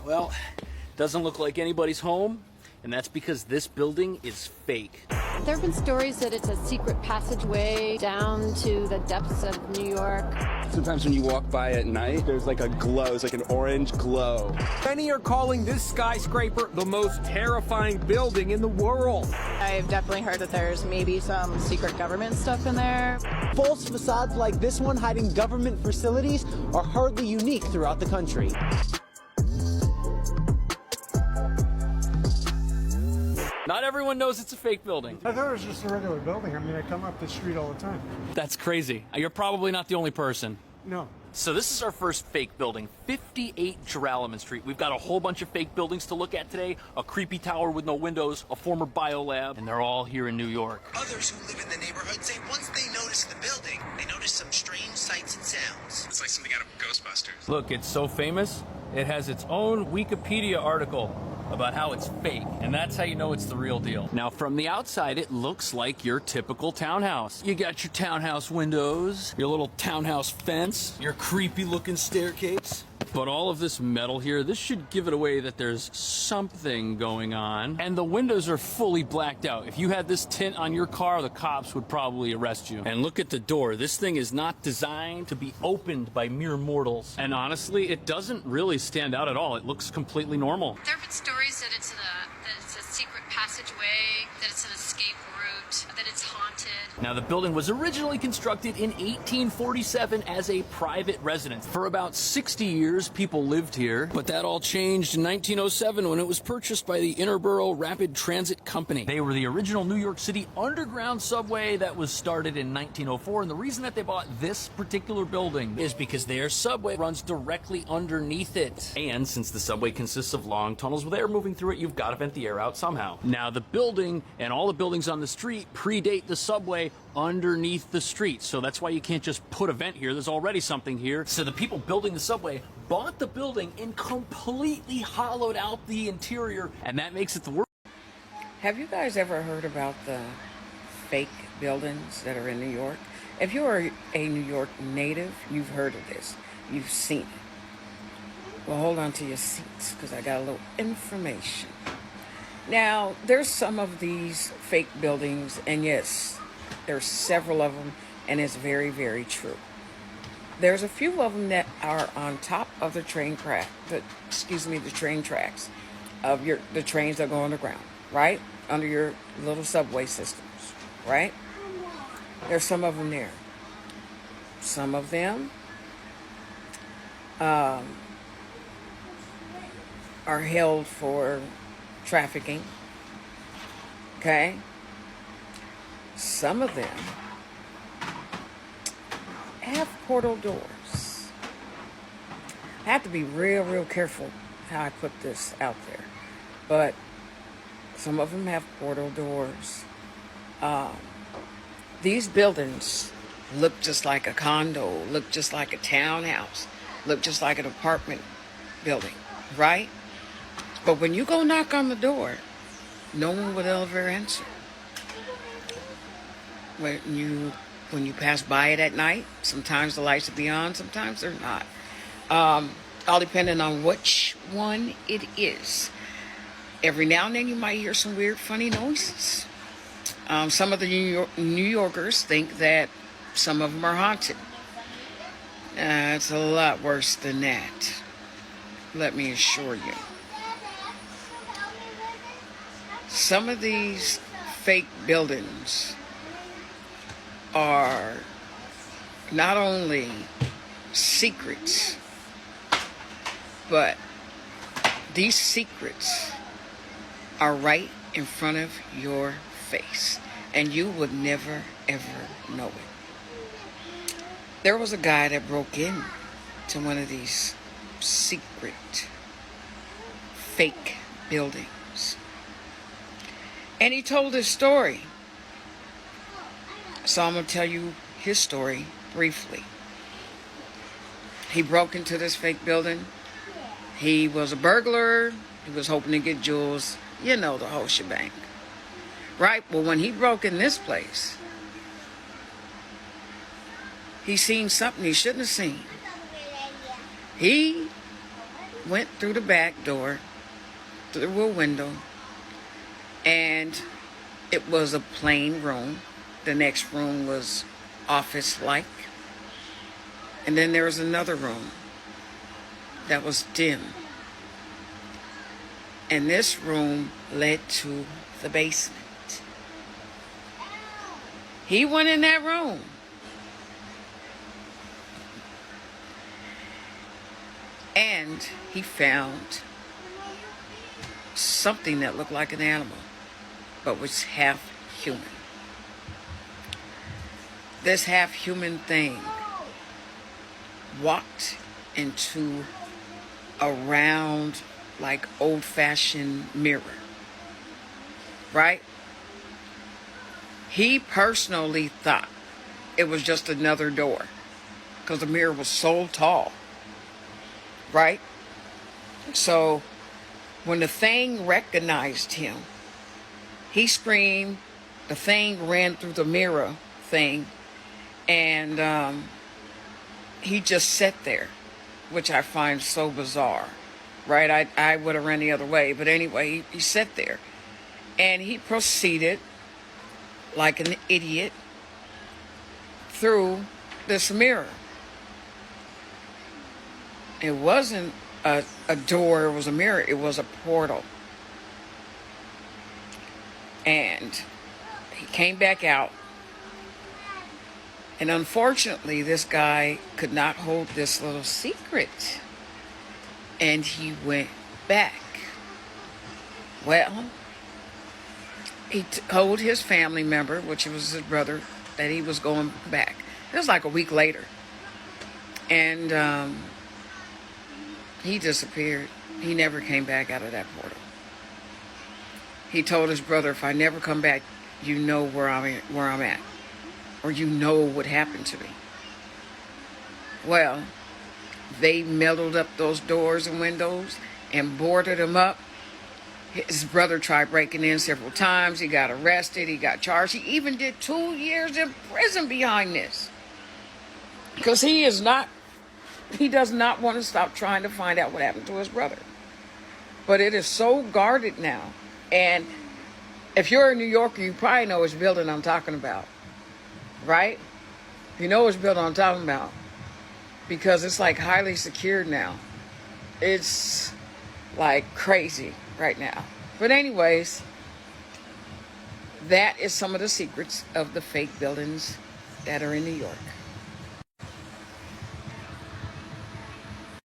Well, doesn't look like anybody's home, and that's because this building is fake. There have been stories that it's a secret passageway down to the depths of New York. Sometimes when you walk by at night, there's like a glow, it's like an orange glow. Many are calling this skyscraper the most terrifying building in the world. I've definitely heard that there's maybe some secret government stuff in there. False facades like this one hiding government facilities are hardly unique throughout the country. Not everyone knows it's a fake building. I thought it was just a regular building. I mean, I come up the street all the time. That's crazy. You're probably not the only person. No. So this is our first fake building, 58 Joralemon Street. We've got a whole bunch of fake buildings to look at today, a creepy tower with no windows, a former biolab, and they're all here in New York. Others who live in the neighborhood say once they notice the building, they notice some strange sights and sounds. It's like something out of Ghostbusters. Look, it's so famous, it has its own Wikipedia article about how it's fake, and that's how you know it's the real deal. Now, from the outside, it looks like your typical townhouse. You got your townhouse windows, your little townhouse fence, your creepy-looking staircase. But all of this metal here, this should give it away that there's something going on. And the windows are fully blacked out. If you had this tint on your car, the cops would probably arrest you. And look at the door. This thing is not designed to be opened by mere mortals. And honestly, it doesn't really stand out at all. It looks completely normal. There have been stories that it's a secret passageway, that it's an escape route, that it's haunted. Now, the building was originally constructed in 1847 as a private residence. For about 60 years, people lived here, but that all changed in 1907 when it was purchased by the Interborough Rapid Transit Company. They were the original New York City underground subway that was started in 1904, and the reason that they bought this particular building is because their subway runs directly underneath it. And since the subway consists of long tunnels with air moving through it, you've got to vent the air out somehow. Now, the building and all the buildings on the street predate the subway underneath the street, so that's why you can't just put a vent here. There's already something here. So the people building the subway bought the building and completely hollowed out the interior, and that makes it the worst. Have you guys ever heard about the fake buildings that are in New York? If you're a New York native, you've heard of this. You've seen it. Well, hold on to your seats, because I got a little information. Now, there's some of these fake buildings, and yes, there's several of them, and it's very, very true. There's a few of them that are on top of the train the train tracks of the trains that go underground, right? Under your little subway systems, right? There's some of them there. Some of them are held for trafficking, okay? Some of them have portal doors. I have to be real careful how I put this out there, but some of them have portal doors. These buildings look just like a condo, look just like a townhouse, look just like an apartment building, right? But when you go knock on the door, no one would ever answer. When you pass by it at night, sometimes the lights will be on, sometimes they're not. All depending on which one it is. Every now and then you might hear some weird, funny noises. Some of the New Yorkers think that some of them are haunted. It's a lot worse than that, let me assure you. Some of these fake buildings are not only secrets, but these secrets are right in front of your face, and you would never, ever know it. There was a guy that broke in to one of these secret, fake buildings, and he told his story. So I'm going to tell you his story briefly. He broke into this fake building. He was a burglar. He was hoping to get jewels. You know, the whole shebang. Right? Well, when he broke in this place, he seen something he shouldn't have seen. He went through the back door, through a window, and it was a plain room. The next room was office-like. And then there was another room that was dim. And this room led to the basement. He went in that room. And he found something that looked like an animal, but was half human. This half human thing walked into a round, like old-fashioned mirror, right? He personally thought it was just another door because the mirror was so tall, right? So when the thing recognized him, he screamed. The thing ran through the mirror thing, and he just sat there, which I find so bizarre, right? I would have ran the other way, but anyway, he sat there, and he proceeded like an idiot through this mirror. It wasn't a door, it was a mirror, it was a portal. And he came back out. And unfortunately, this guy could not hold this little secret. And he went back. Well, he told his family member, which was his brother, that he was going back. It was like a week later. And he disappeared. He never came back out of that portal. He told his brother, if I never come back, you know where I'm at. Or you know what happened to me. Well, they meddled up those doors and windows and boarded him up. His brother tried breaking in several times. He got arrested. He got charged. He even did 2 years in prison behind this. Because he does not want to stop trying to find out what happened to his brother. But it is so guarded now. And if you're a New Yorker, you probably know which building I'm talking about. Right? You know which building I'm talking about. Because it's like highly secured now. It's like crazy right now. But anyways, that is some of the secrets of the fake buildings that are in New York.